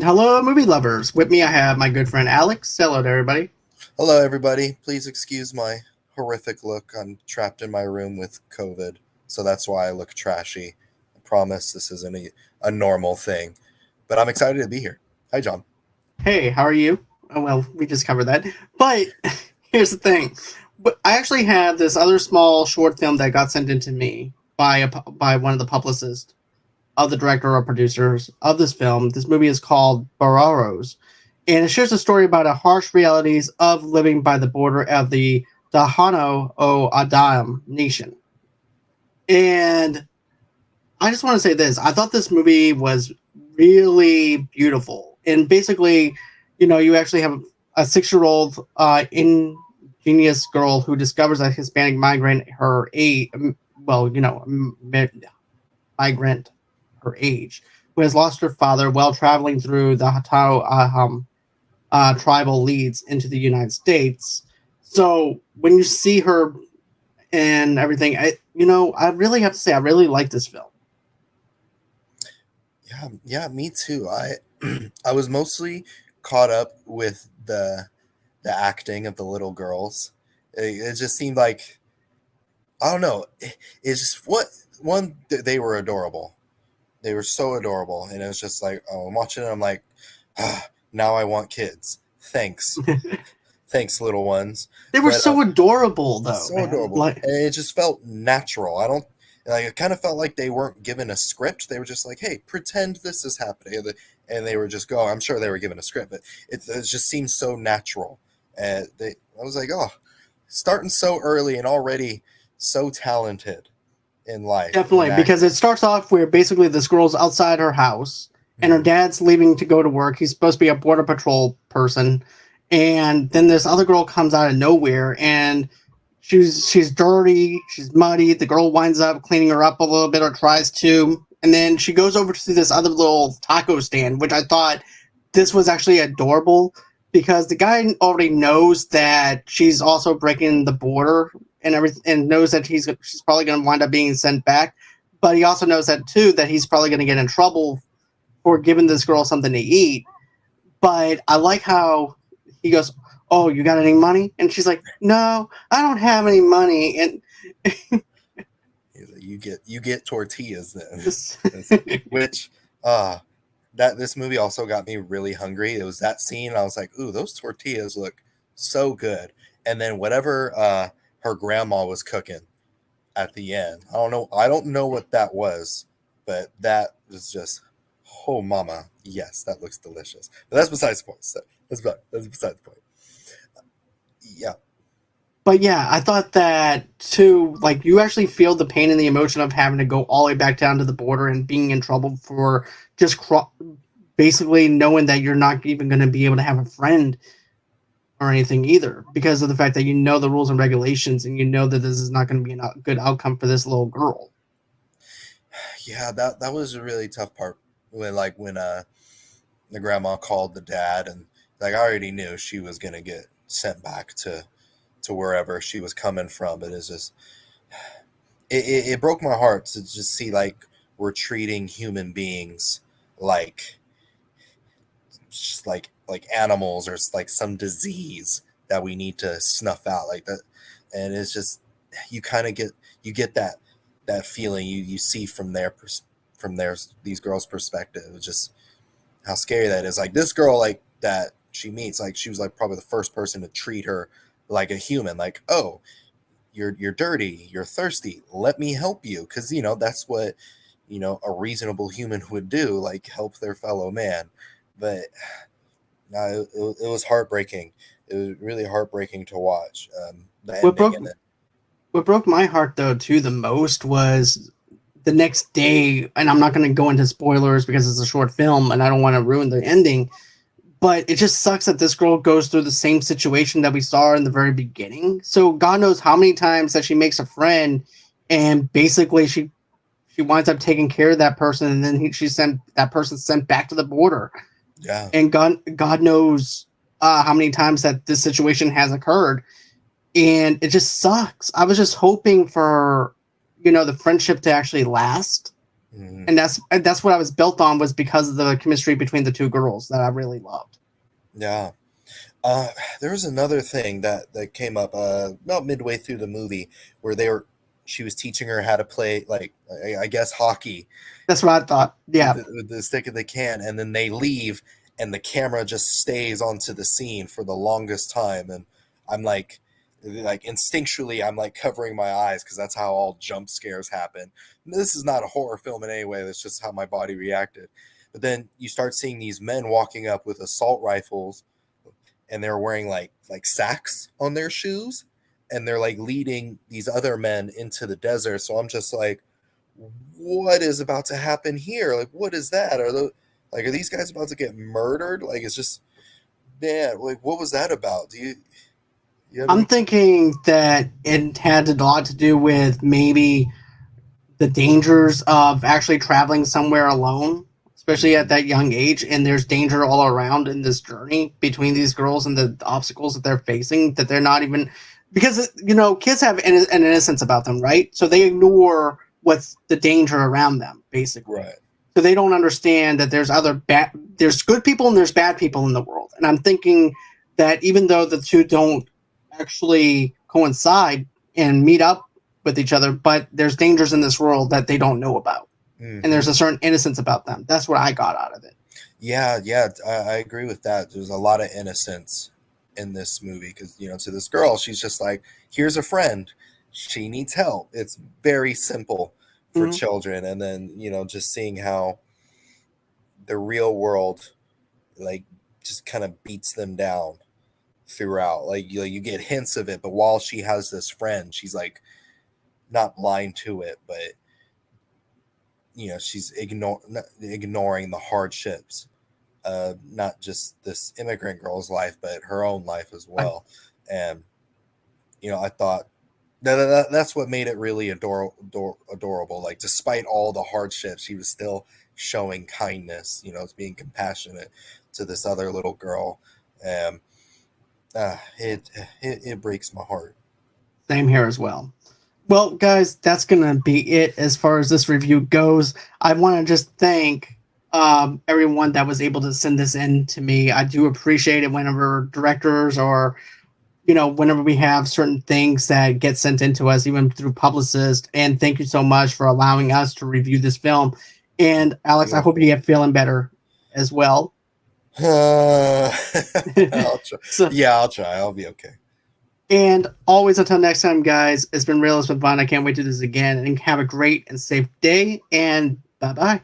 hello, movie lovers. With me, I have my good friend Alex. Hello to everybody. Hello, everybody. Please excuse my horrific look. I'm trapped in my room with COVID, so that's why I look trashy. I promise this isn't a normal thing, but I'm excited to be here. Hi, John. Hey, how are you? Oh, well, we just covered that. But here's the thing. But I actually have this other small short film that got sent into me by one of the publicists of the director or producers of this film. This movie is called Burros, and it shares a story about the harsh realities of living by the border of the Tohono O'odham nation. And I just want to say this. I thought this movie was really beautiful. And basically, you actually have a 6-year-old ingenious girl who discovers a Hispanic migrant migrant her age, who has lost her father while traveling through the tribal leads into the United States. So when you see her and everything, I really have to say I really like this film. Yeah, me too. I was mostly caught up with the acting of the little girls. It just seemed like I don't know. It's just they were adorable. They were so adorable, and it was just like, oh, I'm watching it. I'm like, now I want kids. Thanks, thanks, little ones. They were But so adorable, though, so man. adorable, and it just felt natural. I don't like. It kind of felt like they weren't given a script. They were just like, hey, pretend this is happening, and they were just go. I'm sure they were given a script, but it just seemed so natural. And I was like, oh, starting so early and already so talented in life in Definitely, because acting. it starts off where basically this girl's outside her house and her Mhm. dad's leaving to go to work. He's supposed to be a border patrol person. And then this other girl comes out of nowhere and she's dirty, she's muddy. The girl winds up cleaning her up a little bit or tries to. And then she goes over to this other little taco stand, which I thought this was actually adorable because the guy already knows that she's also breaking the border and everything, and knows that she's probably going to wind up being sent back. But he also knows that too that he's probably going to get in trouble for giving this girl something to eat. But I like how he goes, "Oh, you got any money?" And she's like, "No, I don't have any money." And He's like, you get tortillas this, then. Which that this movie also got me really hungry. It was that scene. I was like, ooh, those tortillas look so good. And then whatever her grandma was cooking at the end. I don't know what that was, but that was just oh mama. Yes, that looks delicious. But that's besides the point. So that's besides the point. Yeah. but yeah, I thought that too. Like you actually feel the pain and the emotion of having to go all the way back down to the border and being in trouble for just basically knowing that you're not even going to be able to have a friend or anything either because of the fact that you know the rules and regulations and you know that this is not going to be a good outcome for this little girl. Yeah, that was a really tough part when the grandma called the dad and like I already knew she was gonna get sent back to wherever she was coming from. But it's just it broke my heart to just see like we're treating human beings like just like animals or like some disease that we need to snuff out like that. And it's just you kind of get that feeling you see from their these girls' perspective. It's just how scary that is. Like this girl, like that she meets, like she was like probably the first person to treat her like a human. Like, oh, you're dirty, you're thirsty. Let me help you, because that's what a reasonable human would do, like help their fellow man. But no, it was heartbreaking. It was really heartbreaking to watch the What ending broke and then. what broke my heart though too the most was the next day, and I'm not going to go into spoilers because it's a short film and I don't want to ruin the ending. But it just sucks that this girl goes through the same situation that we saw in the very beginning. So God knows how many times that she makes a friend, and basically she winds up taking care of that person, and then she sent that person sent back to the border. Yeah. And God knows how many times that this situation has occurred, and it just sucks. I was just hoping for the friendship to actually last Mhm. And that's what I was built on, was because of the chemistry between the two girls that I really loved. Yeah. Uh, there was another thing that came up about midway through the movie where she was teaching her how to play, like, I guess hockey That's what I thought. Yeah. with the stick of the can, and then they leave, and the camera just stays onto the scene for the longest time, and I'm like instinctually, I'm like covering my eyes because that's how all jump scares happen. This is not a horror film in any way. That's just how my body reacted. But then you start seeing these men walking up with assault rifles, and they're wearing like sacks on their shoes, and they're like leading these other men into the desert. So I'm just like, what is about to happen here? Like, what is that? Are these guys about to get murdered? Like, it's just, man, like, what was that about? You have I'm any? thinking that it had a lot to do with maybe the dangers of actually traveling somewhere alone, especially at Mhm. that young age. And there's danger all around in this journey between these girls and the obstacles that they're facing, that they're not even, because, kids have an innocence about them, right? So they ignore what's the danger around them, basically. Right. So they don't understand that there's good people and there's bad people in the world. And I'm thinking that even though the two don't actually coincide and meet up with each other, but there's dangers in this world that they don't know about. And there's Hmm. a certain innocence about them. That's what I got out of it. Yeah, yeah, I agree with that. There's a lot of innocence in this movie because, to this girl, she's just like, here's a friend. She needs help. It's very simple for Mhm. children. And then, just seeing how the real world, like, just kind of beats them down throughout. Like, you get hints of it, but while she has this friend, she's like not blind to it, but, she's ignoring the hardships, not just this immigrant girl's life, but her own life as Right. well. And I thought that's what made it really adorable. Like, despite all the hardships, she was still showing kindness. Being compassionate to this other little girl. Um, it breaks my heart. Same here as well. Well, guys, that's going to be it as far as this review goes. I want to just thank everyone that was able to send this in to me. I do appreciate it whenever directors or, whenever we have certain things that get sent into us, even through publicists. And thank you so much for allowing us to review this film. And Alex, I hope you get feeling better as well. I'll try. So, Yeah, I'll try. I'll be okay. and always until next time, guys, it's been real. It's been fun. I can't wait to do this again. And have a great and safe day. And bye bye.